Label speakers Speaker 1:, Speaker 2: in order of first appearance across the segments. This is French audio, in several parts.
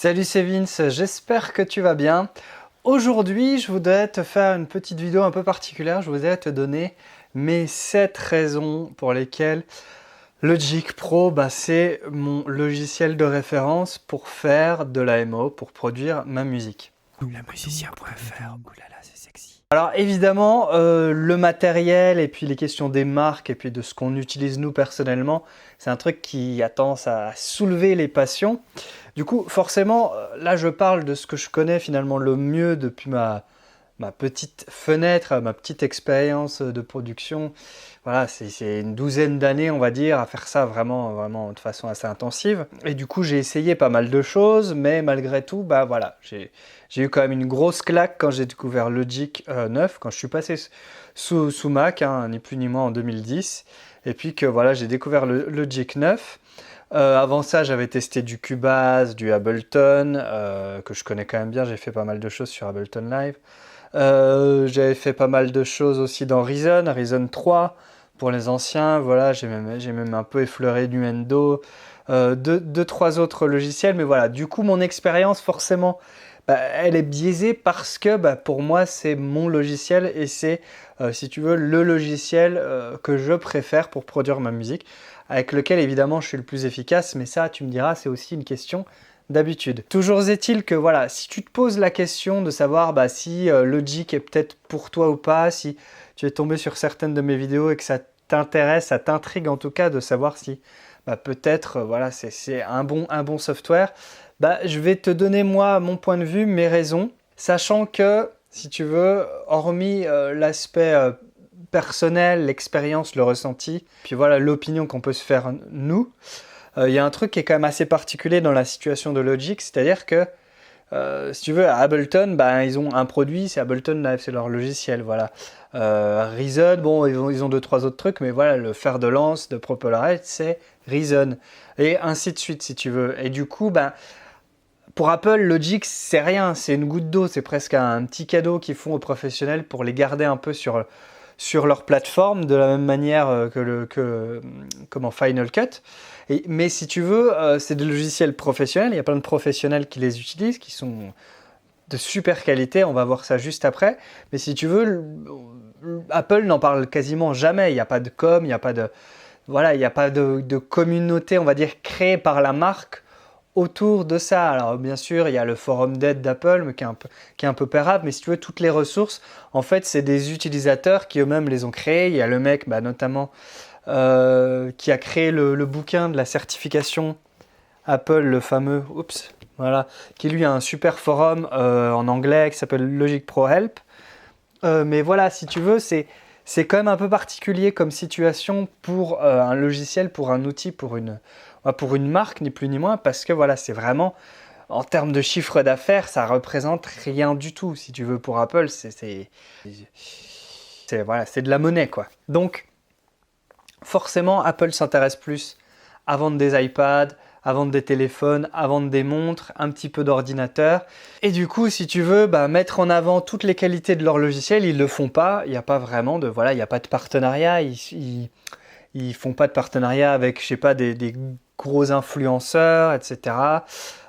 Speaker 1: Salut, c'est Vince, j'espère que tu vas bien. Aujourd'hui, je voudrais te faire une petite vidéo un peu particulière. Je voudrais te donner mes 7 raisons pour lesquelles Logic Pro, c'est mon logiciel de référence pour faire de la MO, pour produire ma musique.
Speaker 2: Lemusicien.fr, oulala, c'est sexy.
Speaker 1: Alors évidemment, le matériel et puis les questions des marques et puis de ce qu'on utilise nous personnellement, c'est un truc qui a tendance à soulever les passions. Du coup, forcément, là je parle de ce que je connais finalement le mieux depuis ma petite fenêtre, ma petite expérience de production. Voilà, c'est une douzaine d'années, on va dire, à faire ça vraiment de façon assez intensive. Et du coup, j'ai essayé pas mal de choses, mais malgré tout, voilà, j'ai eu quand même une grosse claque quand j'ai découvert Logic 9, quand je suis passé sous Mac, ni plus ni moins en 2010. Et puis que voilà, j'ai découvert le Logic 9. Avant ça, j'avais testé du Cubase, du Ableton, que je connais quand même bien, j'ai fait pas mal de choses sur Ableton Live. J'avais fait pas mal de choses aussi dans Reason 3 pour les anciens, voilà, j'ai même un peu effleuré Nuendo, deux, trois autres logiciels, mais voilà, du coup mon expérience forcément, elle est biaisée parce que pour moi c'est mon logiciel et c'est, si tu veux, le logiciel que je préfère pour produire ma musique, avec lequel évidemment je suis le plus efficace, mais ça tu me diras c'est aussi une question d'habitude. Toujours est-il que voilà, si tu te poses la question de savoir si Logic est peut-être pour toi ou pas, si tu es tombé sur certaines de mes vidéos et que ça t'intéresse, ça t'intrigue en tout cas de savoir si peut-être voilà, c'est un bon software, je vais te donner moi mon point de vue, mes raisons, sachant que si tu veux, hormis l'aspect personnel, l'expérience, le ressenti, puis voilà l'opinion qu'on peut se faire nous, il y a un truc qui est quand même assez particulier dans la situation de Logic, c'est-à-dire que si tu veux, à Ableton, ils ont un produit, c'est Ableton Live, c'est leur logiciel, voilà. Reason, bon, ils ont deux, trois autres trucs, mais voilà, le fer de lance de Propellerhead, c'est Reason. Et ainsi de suite, si tu veux. Et du coup, pour Apple, Logic, c'est rien, c'est une goutte d'eau, c'est presque un petit cadeau qu'ils font aux professionnels pour les garder un peu sur leur plateforme, de la même manière que Final Cut. Mais si tu veux, c'est des logiciels professionnels, il y a plein de professionnels qui les utilisent, qui sont de super qualité, on va voir ça juste après. Mais si tu veux, Apple n'en parle quasiment jamais, il n'y a pas de com, il n'y a pas de... Voilà, il n'y a pas de communauté, on va dire, créée par la marque autour de ça. Alors bien sûr, il y a le forum d'aide d'Apple, mais qui est un peu pérable, mais si tu veux, toutes les ressources, en fait, c'est des utilisateurs qui eux-mêmes les ont créées. Il y a le mec, notamment, qui a créé le bouquin de la certification Apple, le fameux, voilà, qui lui a un super forum en anglais qui s'appelle Logic Pro Help. Mais voilà, si tu veux, c'est quand même un peu particulier comme situation pour un logiciel, pour un outil, pour une marque, ni plus ni moins, parce que voilà, c'est vraiment, en termes de chiffre d'affaires, ça représente rien du tout, si tu veux, pour Apple, voilà, c'est de la monnaie, quoi. Donc, forcément, Apple s'intéresse plus à vendre des iPads, à vendre des téléphones, à vendre des montres, un petit peu d'ordinateurs. Et du coup, si tu veux, mettre en avant toutes les qualités de leur logiciel, ils le font pas. Il n'y a pas vraiment de, voilà, il n'y a pas de partenariat. Ils font pas de partenariat avec, je sais pas, des gros influenceurs, etc.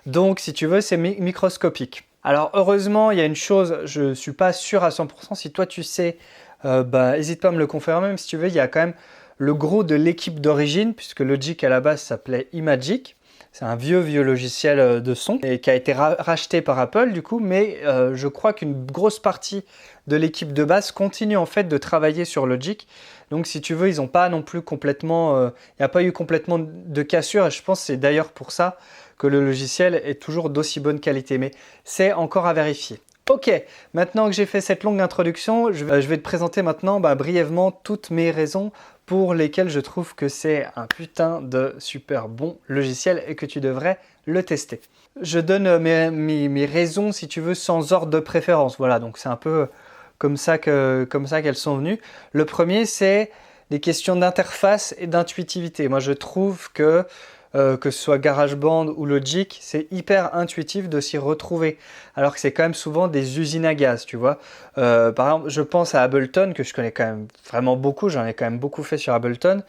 Speaker 1: Donc, si tu veux, c'est microscopique. Alors, heureusement, il y a une chose, je ne suis pas sûr à 100%. Si toi, tu sais, n'hésite pas à me le confirmer. Même si tu veux, il y a quand même le gros de l'équipe d'origine, puisque Logic, à la base, s'appelait Imagic. C'est un vieux logiciel de son et qui a été racheté par Apple du coup, mais je crois qu'une grosse partie de l'équipe de base continue en fait de travailler sur Logic. Donc si tu veux, ils n'ont pas non plus complètement, il n'y a pas eu complètement de cassure et je pense que c'est d'ailleurs pour ça que le logiciel est toujours d'aussi bonne qualité, mais c'est encore à vérifier. Ok, maintenant que j'ai fait cette longue introduction, je vais te présenter maintenant brièvement toutes mes raisons pour lesquelles je trouve que c'est un putain de super bon logiciel et que tu devrais le tester. Je donne mes raisons, si tu veux, sans ordre de préférence. Voilà, donc c'est un peu comme ça qu'elles sont venues. Le premier, c'est des questions d'interface et d'intuitivité. Moi, je trouve que ce soit GarageBand ou Logic, c'est hyper intuitif de s'y retrouver. Alors que c'est quand même souvent des usines à gaz, tu vois. Par exemple, je pense à Ableton, que je connais quand même vraiment beaucoup, j'en ai quand même beaucoup fait sur Ableton.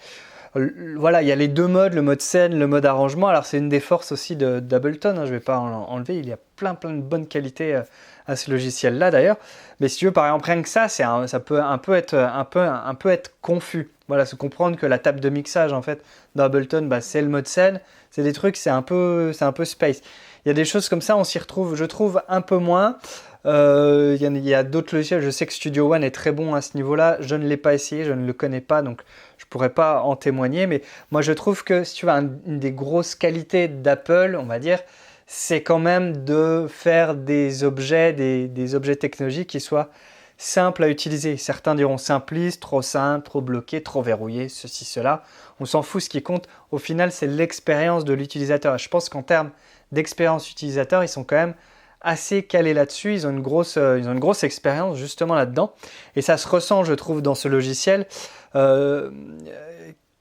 Speaker 1: Voilà, il y a les deux modes, le mode scène, le mode arrangement. Alors c'est une des forces aussi d'Ableton, hein, je ne vais pas enlever, il y a plein de bonnes qualités à ce logiciel-là d'ailleurs. Mais si tu veux, par exemple, rien que ça, ça peut un peu être confus. Voilà, se comprendre que la table de mixage en fait dans Ableton, bah, c'est le mode scène, c'est des trucs, c'est un peu space. Il y a des choses comme ça, on s'y retrouve, je trouve, un peu moins. Il y a d'autres logiciels, je sais que Studio One est très bon à ce niveau-là, je ne l'ai pas essayé, je ne le connais pas, donc je ne pourrais pas en témoigner, mais moi je trouve que si tu veux, une des grosses qualités d'Apple, on va dire, c'est quand même de faire des objets, des objets technologiques qui soient simples à utiliser. Certains diront simplistes, trop simples, trop bloqués, trop verrouillés, ceci, cela. On s'en fout, ce qui compte, au final, c'est l'expérience de l'utilisateur. Et je pense qu'en termes d'expérience utilisateur, ils sont quand même assez calés là-dessus, ils ont une grosse expérience justement là-dedans, et ça se ressent, je trouve, dans ce logiciel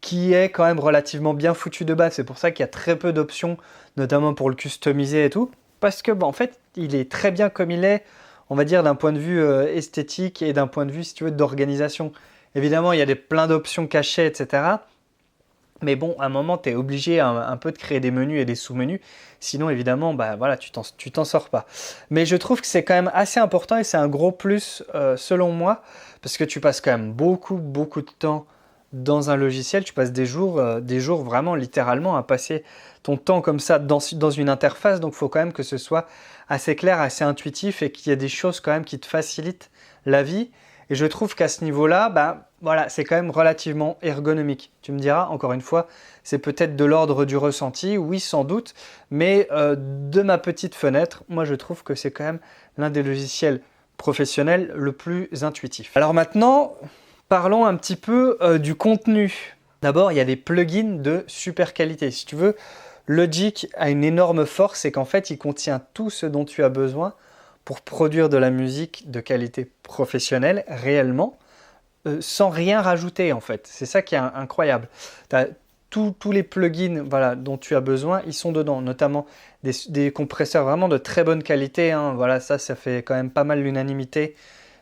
Speaker 1: qui est quand même relativement bien foutu de base. C'est pour ça qu'il y a très peu d'options, notamment pour le customiser et tout, parce que en fait, il est très bien comme il est, on va dire d'un point de vue esthétique et d'un point de vue, si tu veux, d'organisation. Évidemment, il y a plein d'options cachées, etc. Mais bon, à un moment, tu es obligé un peu de créer des menus et des sous-menus. Sinon, évidemment, bah, voilà, tu t'en sors pas. Mais je trouve que c'est quand même assez important et c'est un gros plus selon moi, parce que tu passes quand même beaucoup de temps dans un logiciel. Tu passes des jours vraiment littéralement à passer ton temps comme ça dans une interface. Donc, il faut quand même que ce soit assez clair, assez intuitif et qu'il y ait des choses quand même qui te facilitent la vie. Et je trouve qu'à ce niveau-là, bah, voilà, c'est quand même relativement ergonomique. Tu me diras, encore une fois, c'est peut-être de l'ordre du ressenti, oui, sans doute, mais de ma petite fenêtre, moi je trouve que c'est quand même l'un des logiciels professionnels le plus intuitif. Alors maintenant, parlons un petit peu du contenu. D'abord, il y a des plugins de super qualité. Si tu veux, Logic a une énorme force, c'est qu'en fait, il contient tout ce dont tu as besoin pour produire de la musique de qualité professionnelle réellement, sans rien rajouter en fait. C'est ça qui est incroyable. Tous les plugins voilà, dont tu as besoin, ils sont dedans, notamment des compresseurs vraiment de très bonne qualité. Hein. Voilà, ça fait quand même pas mal l'unanimité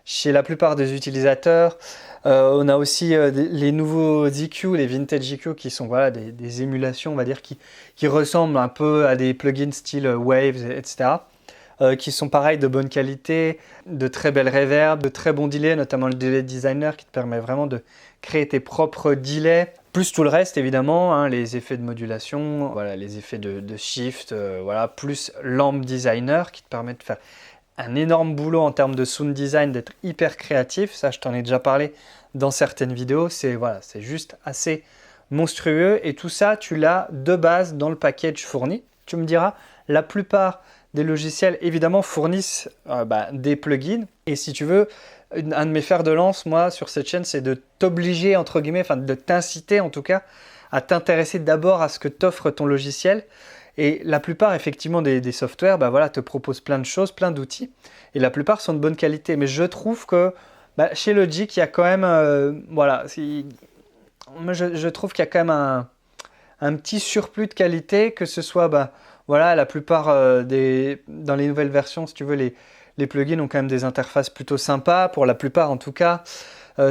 Speaker 1: chez la plupart des utilisateurs. On a aussi les nouveaux EQ, les vintage EQ, qui sont voilà, des émulations, on va dire, qui ressemblent un peu à des plugins style Waves, etc. Qui sont pareils de bonne qualité, de très belles reverbs, de très bons delays, notamment le delay designer qui te permet vraiment de créer tes propres delays, plus tout le reste évidemment, hein, les effets de modulation, voilà, les effets de shift, voilà, plus lamp designer qui te permet de faire un énorme boulot en termes de sound design, d'être hyper créatif. Ça, je t'en ai déjà parlé dans certaines vidéos. C'est voilà, c'est juste assez monstrueux et tout ça, tu l'as de base dans le package fourni. Tu me diras, la plupart des logiciels évidemment fournissent des plugins et si tu veux, un de mes fers de lance moi sur cette chaîne c'est de t'obliger entre guillemets, enfin de t'inciter en tout cas à t'intéresser d'abord à ce que t'offre ton logiciel et la plupart effectivement des softwares voilà, te proposent plein de choses, plein d'outils et la plupart sont de bonne qualité mais je trouve que chez Logic il y a quand même voilà, moi je trouve qu'il y a quand même un petit surplus de qualité que ce soit voilà, la plupart dans les nouvelles versions, si tu veux, les plugins ont quand même des interfaces plutôt sympas, pour la plupart en tout cas.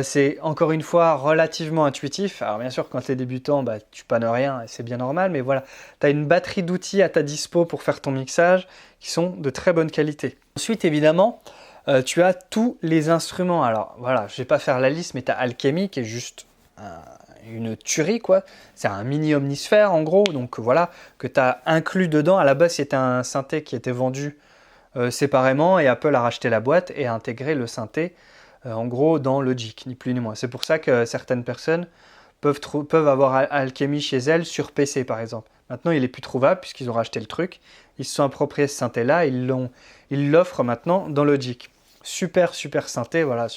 Speaker 1: C'est encore une fois relativement intuitif. Alors bien sûr, quand tu es débutant, tu pannes rien et c'est bien normal, mais voilà, tu as une batterie d'outils à ta dispo pour faire ton mixage qui sont de très bonne qualité. Ensuite, évidemment, tu as tous les instruments. Alors voilà, je ne vais pas faire la liste, mais tu as Alchemy qui est juste une tuerie quoi, c'est un mini omnisphère en gros, donc voilà, que tu as inclus dedans. À la base c'était un synthé qui était vendu séparément et Apple a racheté la boîte et a intégré le synthé en gros dans Logic, ni plus ni moins. C'est pour ça que certaines personnes peuvent avoir Alchemy chez elles sur PC par exemple. Maintenant il est plus trouvable puisqu'ils ont racheté le truc, ils se sont appropriés ce synthé là, ils l'offrent maintenant dans Logic. Super synthé, voilà,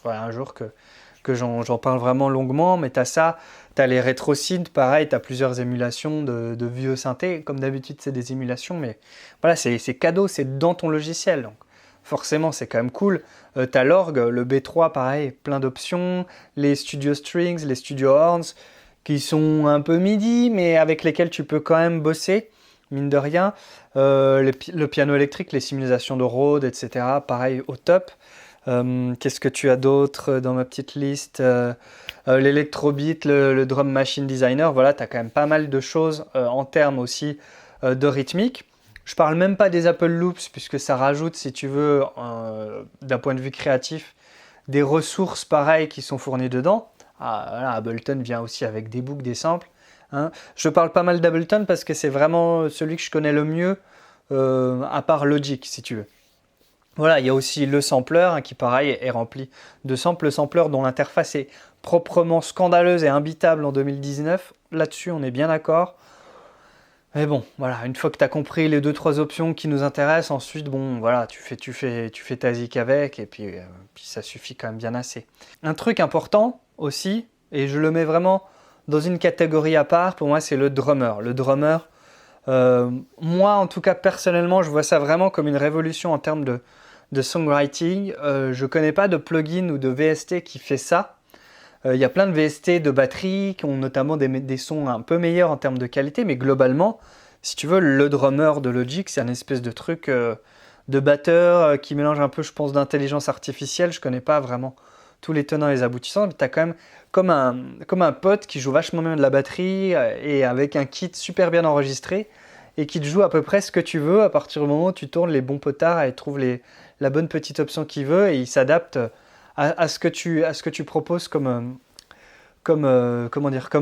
Speaker 1: voilà un jour que j'en parle vraiment longuement, mais tu as ça, tu as les rétrosynths, pareil, tu as plusieurs émulations de vieux synthés, comme d'habitude c'est des émulations, mais voilà, c'est cadeau, c'est dans ton logiciel, donc forcément c'est quand même cool. Tu as l'orgue, le B3, pareil, plein d'options, les Studio Strings, les Studio Horns, qui sont un peu MIDI, mais avec lesquels tu peux quand même bosser, mine de rien. Le piano électrique, les simulations de Rhodes, etc., pareil, au top. Qu'est-ce que tu as d'autre dans ma petite liste? L'Electrobeat, le Drum Machine Designer, voilà, tu as quand même pas mal de choses en termes aussi de rythmique. Je parle même pas des Apple Loops, puisque ça rajoute, si tu veux, d'un point de vue créatif, des ressources pareilles qui sont fournies dedans. Ah, voilà, Ableton vient aussi avec des boucles, des samples. Hein. Je parle pas mal d'Ableton parce que c'est vraiment celui que je connais le mieux, à part Logic, si tu veux. Voilà, il y a aussi le sampler hein, qui, pareil, est rempli de samples. Le sampler dont l'interface est proprement scandaleuse et imbitable en 2019. Là-dessus, on est bien d'accord. Mais bon, voilà, une fois que tu as compris les 2-3 options qui nous intéressent, ensuite, bon, voilà, tu fais ta zik avec et puis ça suffit quand même bien assez. Un truc important aussi, et je le mets vraiment dans une catégorie à part, pour moi, c'est le drummer. Le drummer, moi, en tout cas, personnellement, je vois ça vraiment comme une révolution en termes de songwriting. Je connais pas de plugin ou de VST qui fait ça. Il y a plein de VST de batterie qui ont notamment des sons un peu meilleurs en termes de qualité, mais globalement, si tu veux, le drummer de Logic, c'est un espèce de truc de batteur qui mélange un peu, je pense, d'intelligence artificielle. Je connais pas vraiment tous les tenants et les aboutissants, mais tu as quand même comme un pote qui joue vachement bien de la batterie et avec un kit super bien enregistré et qui te joue à peu près ce que tu veux à partir du moment où tu tournes les bons potards et trouves la bonne petite option qu'il veut et il s'adapte à ce que tu proposes comme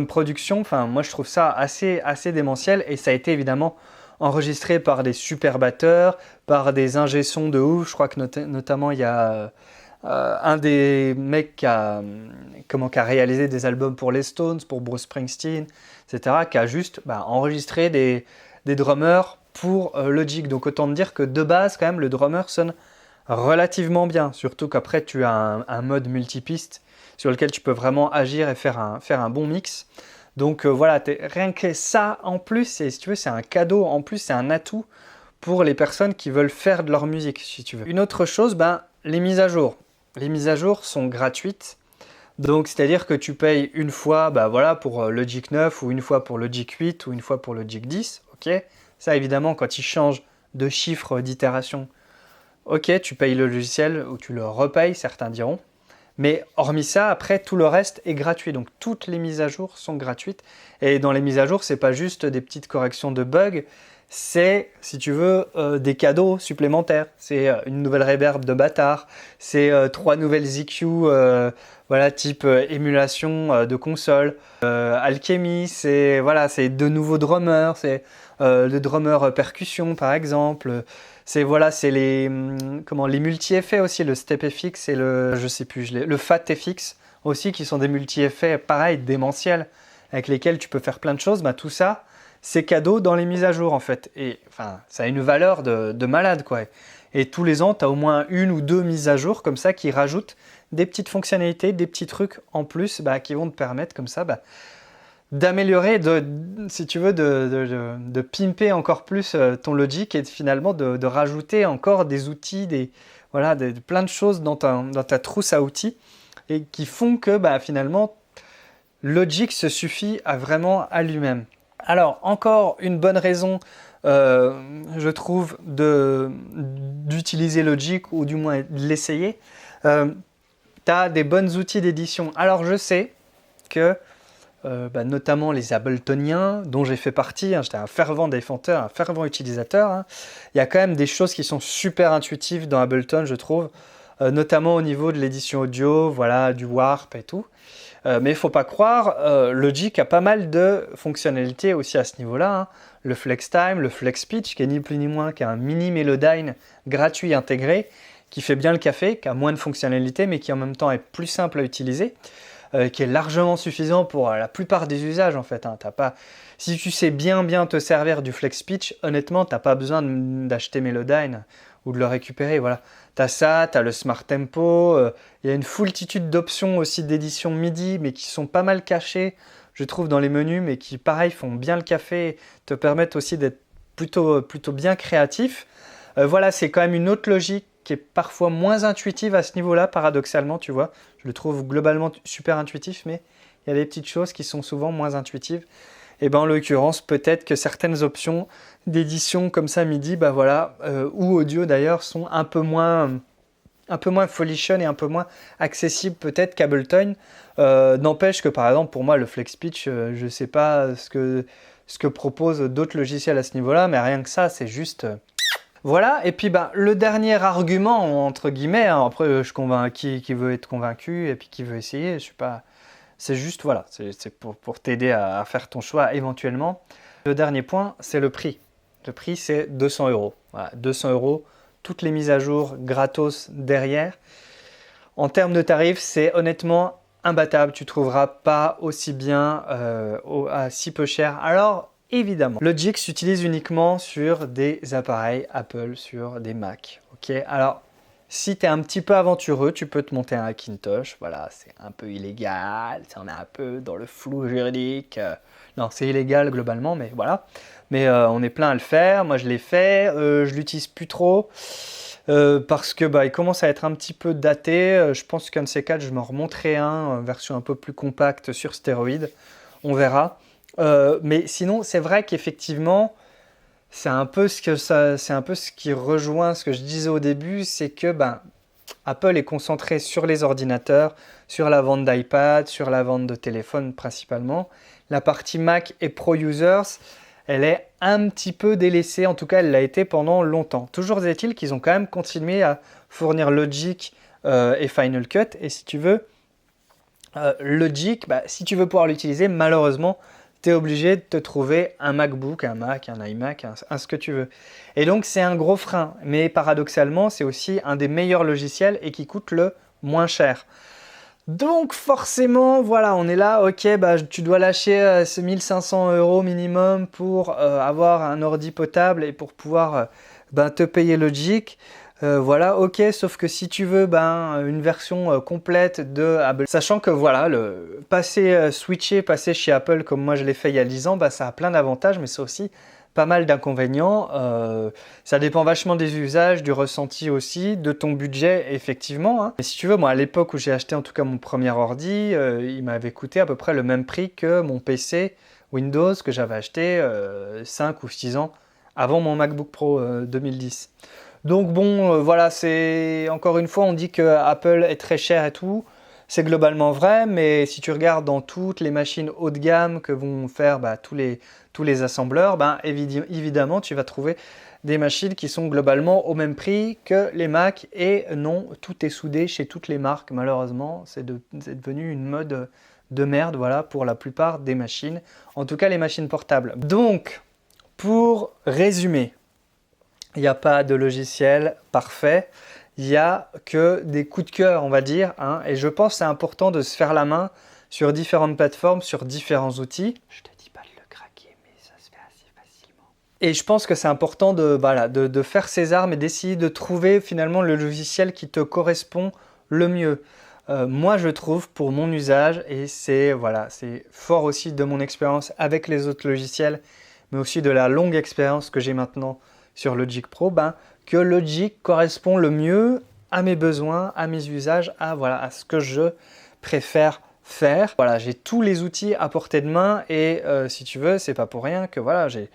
Speaker 1: production. Enfin, moi, je trouve ça assez démentiel et ça a été évidemment enregistré par des super batteurs, par des ingé sons de ouf. Je crois que notamment, il y a un des mecs qui a réalisé des albums pour les Stones, pour Bruce Springsteen, etc., qui a juste enregistré des drummers pour Logic. Donc autant te dire que de base, quand même, le drummer sonne relativement bien, surtout qu'après tu as un mode multipiste sur lequel tu peux vraiment agir et faire un bon mix. Donc voilà, rien que ça en plus, et si tu veux, c'est un cadeau en plus, c'est un atout pour les personnes qui veulent faire de leur musique, si tu veux. Une autre chose, les mises à jour. Les mises à jour sont gratuites, donc c'est-à-dire que tu payes une fois voilà, pour Logic 9 ou une fois pour Logic 8 ou une fois pour Logic 10, ok. Ça évidemment, quand ils changent de chiffre d'itération, ok, tu payes le logiciel ou tu le repayes, certains diront. Mais hormis ça, après, tout le reste est gratuit. Donc toutes les mises à jour sont gratuites. Et dans les mises à jour, c'est pas juste des petites corrections de bugs, c'est, si tu veux, des cadeaux supplémentaires. C'est une nouvelle reverb de bâtard, c'est 3 nouvelles EQ, voilà, type émulation de console, Alchemy, c'est 2 nouveaux drummers, c'est le drummer percussion par exemple. C'est les multi-effets aussi, le Step FX et le Fat FX aussi, qui sont des multi-effets pareil, démentiels, avec lesquels tu peux faire plein de choses. Tout ça, c'est cadeau dans les mises à jour en fait. Et enfin, ça a une valeur de malade quoi. Et tous les ans, tu as au moins 1 ou 2 mises à jour comme ça qui rajoutent des petites fonctionnalités, des petits trucs en plus qui vont te permettre comme ça d'améliorer, si tu veux, de pimper encore plus ton Logic et finalement de rajouter encore des outils, plein de choses dans ta trousse à outils et qui font que finalement Logic se suffit vraiment à lui-même. Alors encore une bonne raison, je trouve, d'utiliser Logic ou du moins de l'essayer. Tu as des bons outils d'édition. Alors je sais que notamment les Abletoniens, dont j'ai fait partie, j'étais un fervent défenseur, un fervent utilisateur. Il y a quand même des choses qui sont super intuitives dans Ableton, je trouve, notamment au niveau de l'édition audio, voilà, du warp et tout. Mais il ne faut pas croire, Logic a pas mal de fonctionnalités aussi à ce niveau-là. Le Flex Time, le Flex Pitch, qui est ni plus ni moins qu'un mini Melodyne gratuit intégré, qui fait bien le café, qui a moins de fonctionnalités, mais qui en même temps est plus simple à utiliser. Qui est largement suffisant pour la plupart des usages en fait. Si tu sais bien te servir du Flex Pitch, honnêtement, tu n'as pas besoin d'acheter Melodyne ou de le récupérer. Voilà. Tu as ça, tu as le Smart Tempo, il y a une foultitude d'options aussi d'édition MIDI, mais qui sont pas mal cachées, je trouve, dans les menus, mais qui, pareil, font bien le café, te permettent aussi d'être plutôt bien créatif. Voilà, c'est quand même une autre logique qui est parfois moins intuitive à ce niveau-là, paradoxalement, tu vois. Je le trouve globalement super intuitif, mais il y a des petites choses qui sont souvent moins intuitives. Et en l'occurrence, peut-être que certaines options d'édition comme ça MIDI, ou audio d'ailleurs, sont un peu moins un peu moins folichon et un peu moins accessible peut-être qu'Ableton. N'empêche que par exemple pour moi le Flex Pitch, je ne sais pas ce que proposent d'autres logiciels à ce niveau-là, mais rien que ça, c'est juste... Voilà, et puis le dernier argument, entre guillemets, hein, après je convainc qui veut être convaincu et puis qui veut essayer, je suis pas... C'est juste, voilà, c'est pour t'aider à faire ton choix éventuellement. Le dernier point, c'est le prix. Le prix, c'est 200 €. Voilà, 200 €, toutes les mises à jour gratos derrière. En termes de tarifs, c'est honnêtement imbattable. Tu ne trouveras pas aussi bien à si peu cher. Alors, évidemment, Logic s'utilise uniquement sur des appareils Apple, sur des Mac. Ok, alors, si tu es un petit peu aventureux, tu peux te monter un Hackintosh. Voilà, c'est un peu illégal, on est un peu dans le flou juridique. Non, c'est illégal globalement, mais voilà. Mais on est plein à le faire. Moi, je l'ai fait. Je l'utilise plus trop parce que il commence à être un petit peu daté. Je pense qu'un de ces quatre, je m'en remonterai version un peu plus compacte sur stéroïdes. On verra. Mais sinon, c'est vrai qu'effectivement, c'est un peu ce qui rejoint ce que je disais au début, c'est que Apple est concentré sur les ordinateurs, sur la vente d'iPad, sur la vente de téléphones principalement. La partie Mac et Pro Users, elle est un petit peu délaissée, en tout cas elle l'a été pendant longtemps. Toujours est-il qu'ils ont quand même continué à fournir Logic et Final Cut, et si tu veux, Logic, si tu veux pouvoir l'utiliser, malheureusement, tu es obligé de te trouver un MacBook, un Mac, un iMac, un ce que tu veux. Et donc c'est un gros frein, mais paradoxalement, c'est aussi un des meilleurs logiciels et qui coûte le moins cher. Donc forcément, voilà, on est là, ok, tu dois lâcher ce 1500 € minimum pour avoir un ordi potable et pour pouvoir te payer Logic. Voilà, ok, sauf que si tu veux une version complète de Apple, sachant que voilà, switcher, passer chez Apple comme moi je l'ai fait il y a 10 ans, ça a plein d'avantages, mais c'est aussi pas mal d'inconvénients. Ça dépend vachement des usages, du ressenti aussi, de ton budget, effectivement. Hein. Mais si tu veux, moi à l'époque où j'ai acheté en tout cas mon premier ordi, il m'avait coûté à peu près le même prix que mon PC Windows que j'avais acheté 5 ou 6 ans avant mon MacBook Pro 2010. Donc bon, voilà, c'est encore une fois, on dit que Apple est très cher et tout. C'est globalement vrai, mais si tu regardes dans toutes les machines haut de gamme que vont faire tous les assembleurs, évidemment, tu vas trouver des machines qui sont globalement au même prix que les Mac. Et non, tout est soudé chez toutes les marques, malheureusement. C'est devenu une mode de merde, voilà, pour la plupart des machines. En tout cas, les machines portables. Donc, pour résumer, il n'y a pas de logiciel parfait, il n'y a que des coups de cœur, on va dire. Et je pense que c'est important de se faire la main sur différentes plateformes, sur différents outils.
Speaker 2: Je te dis pas de le craquer, mais ça se fait assez facilement.
Speaker 1: Et je pense que c'est important de faire ses armes et d'essayer de trouver finalement le logiciel qui te correspond le mieux. Moi, je trouve pour mon usage, et c'est fort aussi de mon expérience avec les autres logiciels, mais aussi de la longue expérience que j'ai maintenant sur Logic Pro, que Logic correspond le mieux à mes besoins, à mes usages, à ce que je préfère faire. Voilà, j'ai tous les outils à portée de main et si tu veux, c'est pas pour rien que j'ai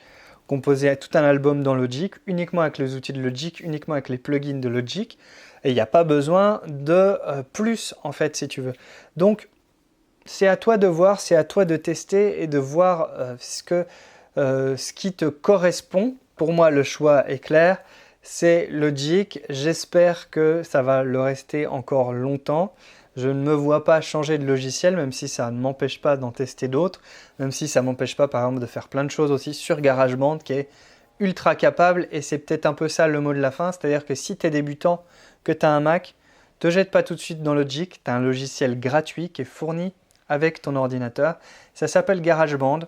Speaker 1: composé tout un album dans Logic, uniquement avec les outils de Logic, uniquement avec les plugins de Logic, et il n'y a pas besoin de plus en fait, si tu veux. Donc, c'est à toi de voir, c'est à toi de tester et de voir ce qui te correspond. Pour moi, le choix est clair, c'est Logic. J'espère que ça va le rester encore longtemps. Je ne me vois pas changer de logiciel, même si ça ne m'empêche pas d'en tester d'autres, même si ça ne m'empêche pas, par exemple, de faire plein de choses aussi sur GarageBand, qui est ultra capable, et c'est peut-être un peu ça le mot de la fin, c'est-à-dire que si tu es débutant, que tu as un Mac, te jette pas tout de suite dans Logic, tu as un logiciel gratuit qui est fourni avec ton ordinateur, ça s'appelle GarageBand.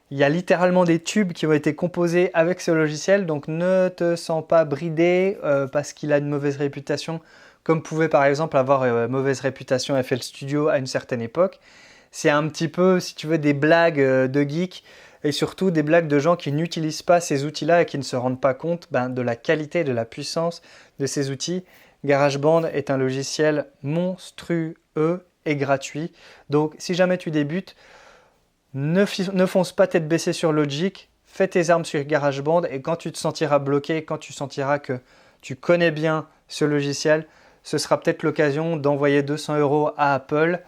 Speaker 1: Il y a littéralement des tubes qui ont été composés avec ce logiciel, donc ne te sens pas bridé parce qu'il a une mauvaise réputation, comme pouvait par exemple avoir mauvaise réputation FL Studio à une certaine époque. C'est un petit peu, si tu veux, des blagues de geeks et surtout des blagues de gens qui n'utilisent pas ces outils-là et qui ne se rendent pas compte de la qualité, de la puissance de ces outils. GarageBand est un logiciel monstrueux et gratuit. Donc si jamais tu débutes, ne fonce pas tête baissée sur Logic, fais tes armes sur GarageBand et quand tu te sentiras bloqué, quand tu sentiras que tu connais bien ce logiciel, ce sera peut-être l'occasion d'envoyer 200 € à Apple.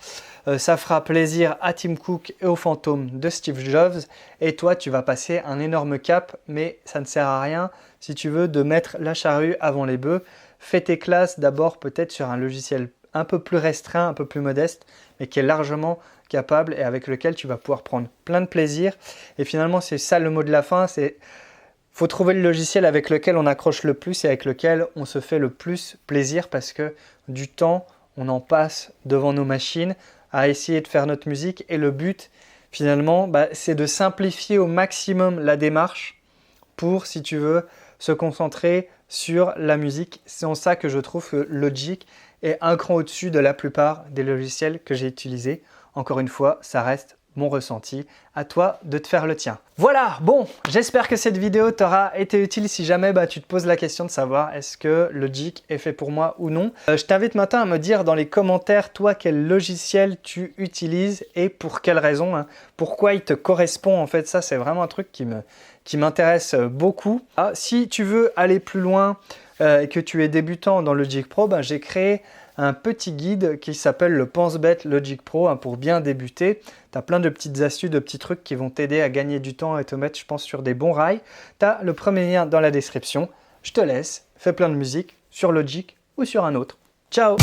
Speaker 1: Ça fera plaisir à Tim Cook et au fantôme de Steve Jobs. Et toi, tu vas passer un énorme cap, mais ça ne sert à rien si tu veux de mettre la charrue avant les bœufs. Fais tes classes d'abord peut-être sur un logiciel un peu plus restreint, un peu plus modeste, mais qui est largement capable et avec lequel tu vas pouvoir prendre plein de plaisir. Et finalement, c'est ça le mot de la fin, c'est faut trouver le logiciel avec lequel on accroche le plus et avec lequel on se fait le plus plaisir parce que du temps, on en passe devant nos machines à essayer de faire notre musique et le but finalement, c'est de simplifier au maximum la démarche pour, si tu veux, se concentrer sur la musique. C'est en ça que je trouve que Logic est un cran au-dessus de la plupart des logiciels que j'ai utilisés. Encore une fois, ça reste mon ressenti. À toi de te faire le tien. Voilà, bon, j'espère que cette vidéo t'aura été utile si jamais tu te poses la question de savoir est-ce que Logic est fait pour moi ou non. Je t'invite maintenant à me dire dans les commentaires, toi, quel logiciel tu utilises et pour quelle raison, hein, pourquoi il te correspond. En fait, ça, c'est vraiment un truc qui m'intéresse beaucoup. Si tu veux aller plus loin et que tu es débutant dans Logic Pro, j'ai créé un petit guide qui s'appelle le Pense-Bête Logic Pro pour bien débuter. Tu as plein de petites astuces, de petits trucs qui vont t'aider à gagner du temps et te mettre, je pense, sur des bons rails. Tu as le premier lien dans la description. Je te laisse, fais plein de musique sur Logic ou sur un autre. Ciao!